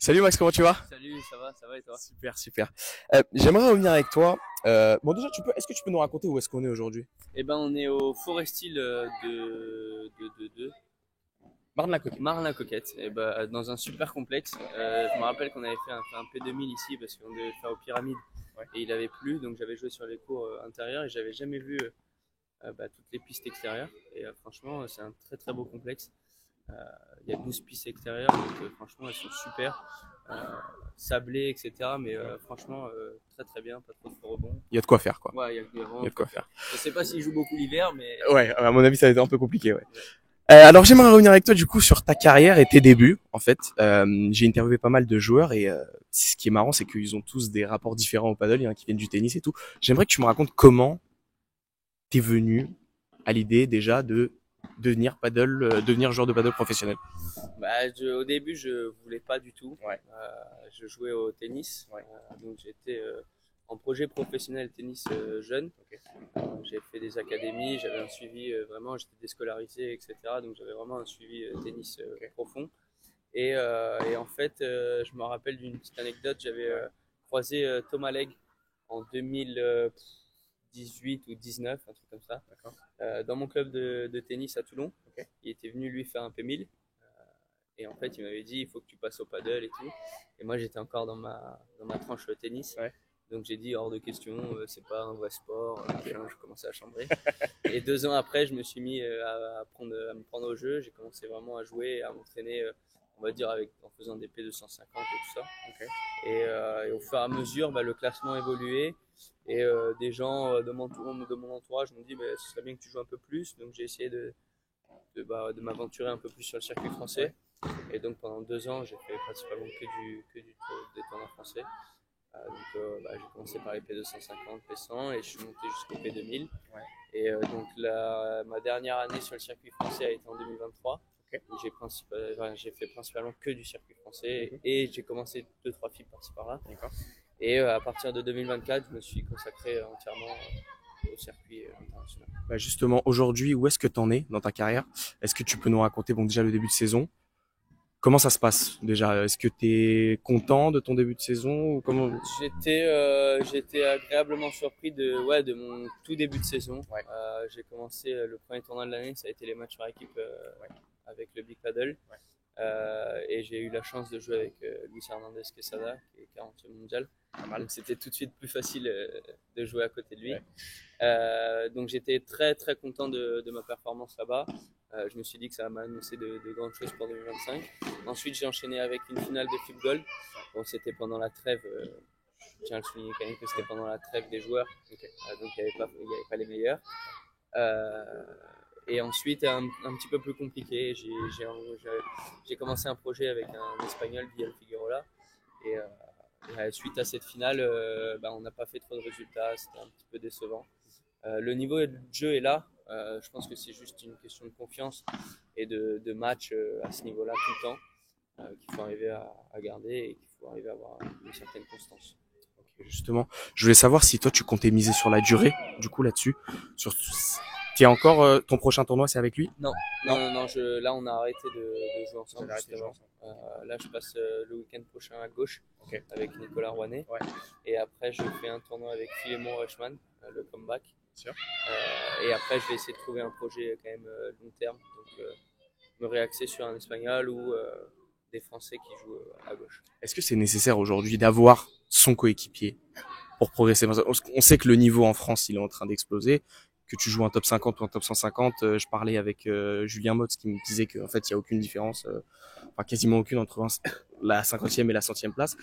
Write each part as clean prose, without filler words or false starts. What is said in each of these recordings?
Salut Max, comment tu vas? Salut, ça va et toi? Super, super. J'aimerais revenir avec toi. Bon déjà, est-ce que tu peux nous raconter où est-ce qu'on est aujourd'hui? Eh ben, on est au Forestil de Marne-la-Coquette. Marne-la-Coquette, et ben, dans un super complexe. Je me rappelle qu'on avait fait un P2000 ici parce qu'on devait le faire aux Pyramides Ouais. et il avait plu, donc j'avais joué sur les cours intérieurs et j'avais jamais vu toutes les pistes extérieures. Et franchement, c'est un très très beau complexe. Euh, Il y a 12 pistes extérieures, donc franchement, elles sont super. Euh, Sablées, etc. Mais franchement, très très bien, pas trop de rebonds. Il y a de quoi faire, quoi. Ouais, il y a Il y vraiment a de quoi quoi faire. faire. Je sais pas s'il joue beaucoup l'hiver, mais Ouais, à mon avis, ça va être un peu compliqué, ouais. ouais. Alors j'aimerais revenir avec toi du coup sur ta carrière et tes débuts. En fait, j'ai interviewé pas mal de joueurs et ce qui est marrant, c'est qu'ils ont tous des rapports différents au paddle. Il y en a qui viennent du tennis et tout. J'aimerais que tu me racontes comment t'es venu à l'idée déjà de devenir joueur de paddle professionnel. Au début, je voulais pas du tout. Ouais. Je jouais au tennis, Ouais. donc j'étais en projet professionnel tennis jeune. Ok. J'ai fait des académies, j'avais un suivi vraiment, j'étais déscolarisé, etc. Donc j'avais vraiment un suivi tennis profond. Et en fait, je me rappelle d'une petite anecdote, j'avais croisé Thomas Legge en 2018 ou 19, un truc comme ça, D'accord. dans mon club de tennis à Toulon. Ok. Il était venu lui faire un P1000. Et en fait, il m'avait dit, il faut que tu passes au paddle et tout. Et moi, j'étais encore dans ma tranche tennis. Ouais. Donc j'ai dit, hors de question, c'est pas un vrai sport. Je commençais à chambrer. Et 2 ans après, je me suis mis à me prendre au jeu. J'ai commencé vraiment à jouer, à m'entraîner, on va dire, en faisant des P250 et tout ça. Ok. Et au fur et à mesure, le classement évoluait. Et des gens de mon entourage m'ont dit, ce serait bien que tu joues un peu plus. Donc j'ai essayé de m'aventurer un peu plus sur le circuit français. Et donc pendant 2 ans, j'ai fait principalement des tournois français. J'ai commencé par les P250, P100 et je suis monté jusqu'au P2000. Ouais. Et donc ma dernière année sur le circuit français a été en 2023. Ok. J'ai fait principalement que du circuit français et j'ai commencé 2-3 filles par-ci par-là. D'accord. Et à partir de 2024, je me suis consacré entièrement au circuit international. Bah justement, aujourd'hui, où est-ce que t'en es dans ta carrière? Est-ce que tu peux nous raconter, bon, déjà le début de saison? Comment ça se passe déjà? Est-ce que t'es content de ton début de saison ou comment? J'étais agréablement surpris de mon tout début de saison. Ouais. J'ai commencé le premier tournoi de l'année, ça a été les matchs par équipe Ouais. avec le Big Paddle. Ouais. Et j'ai eu la chance de jouer avec Luis Hernandez Quesada, qui est 40e mondial. Donc c'était tout de suite plus facile de jouer à côté de lui. Ouais. Donc j'étais très très content de ma performance là-bas. Je me suis dit que ça m'a annoncé de grandes choses pour 2025. Ensuite, j'ai enchaîné avec une finale de Flip Gold. Bon, c'était pendant la trêve. Je tiens à le souligner quand même que c'était pendant la trêve des joueurs. Okay. Donc il n'y avait pas les meilleurs. Et ensuite, un petit peu plus compliqué, j'ai commencé un projet avec un Espagnol, Guillaume Figueroa. Et suite à cette finale, on n'a pas fait trop de résultats, c'était un petit peu décevant. Le niveau de jeu est là. Je pense que c'est juste une question de confiance et de match à ce niveau-là tout le temps qu'il faut arriver à garder et qu'il faut arriver à avoir une certaine constance. Ok, justement, je voulais savoir si toi tu comptais miser sur la durée, du coup là-dessus. T'es encore ton prochain tournoi, c'est avec lui? Non, là on a arrêté de jouer ensemble justement. Là je passe le week-end prochain à gauche avec Nicolas Rouanet. Ouais. Et après je fais un tournoi avec Philemon Reichmann, le comeback. Sûr. Et après je vais essayer de trouver un projet quand même long terme. Donc me réaxer sur un espagnol ou des Français qui jouent à gauche. Est-ce que c'est nécessaire aujourd'hui d'avoir son coéquipier pour progresser? On sait que le niveau en France, il est en train d'exploser, que tu joues un top 50 ou un top 150. Je parlais avec Julien Motz qui me disait qu'en fait, il y a aucune différence, enfin quasiment aucune entre la 50e et la 100e place.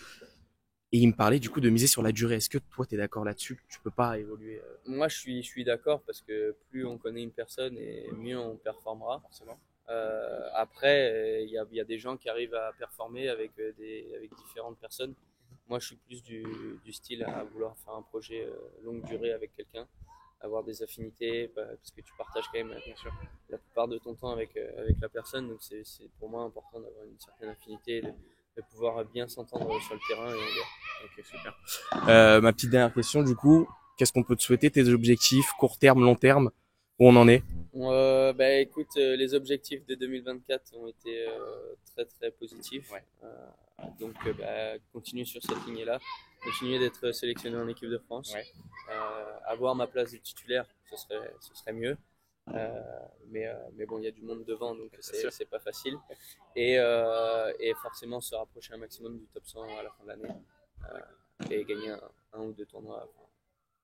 Et il me parlait du coup de miser sur la durée. Est-ce que toi, tu es d'accord là-dessus? Tu peux pas évoluer Moi, je suis d'accord parce que plus on connaît une personne et mieux on performera. Forcément. Après, il y a des gens qui arrivent à performer avec différentes personnes. Moi, je suis plus du style à vouloir faire un projet longue durée avec quelqu'un, avoir des affinités, parce que tu partages quand même bien sûr la plupart de ton temps avec la personne. Donc, c'est pour moi important d'avoir une certaine affinité, de pouvoir bien s'entendre sur le terrain et en dehors. Ok, super. Ma petite dernière question, du coup, qu'est-ce qu'on peut te souhaiter, tes objectifs, court terme, long terme, où on en est? Écoute, les objectifs de 2024 ont été très très positifs. Ouais. Donc continuer sur cette lignée-là, continuer d'être sélectionné en équipe de France, Ouais. avoir ma place de titulaire, ce serait mieux. Mais bon, il y a du monde devant, donc c'est pas facile. Et forcément se rapprocher un maximum du top 100 à la fin de l'année et gagner un ou deux tournois. Enfin,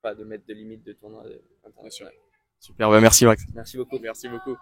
pas de mettre de limite de tournois internationaux. Super, bah merci Max. Merci beaucoup. Merci beaucoup.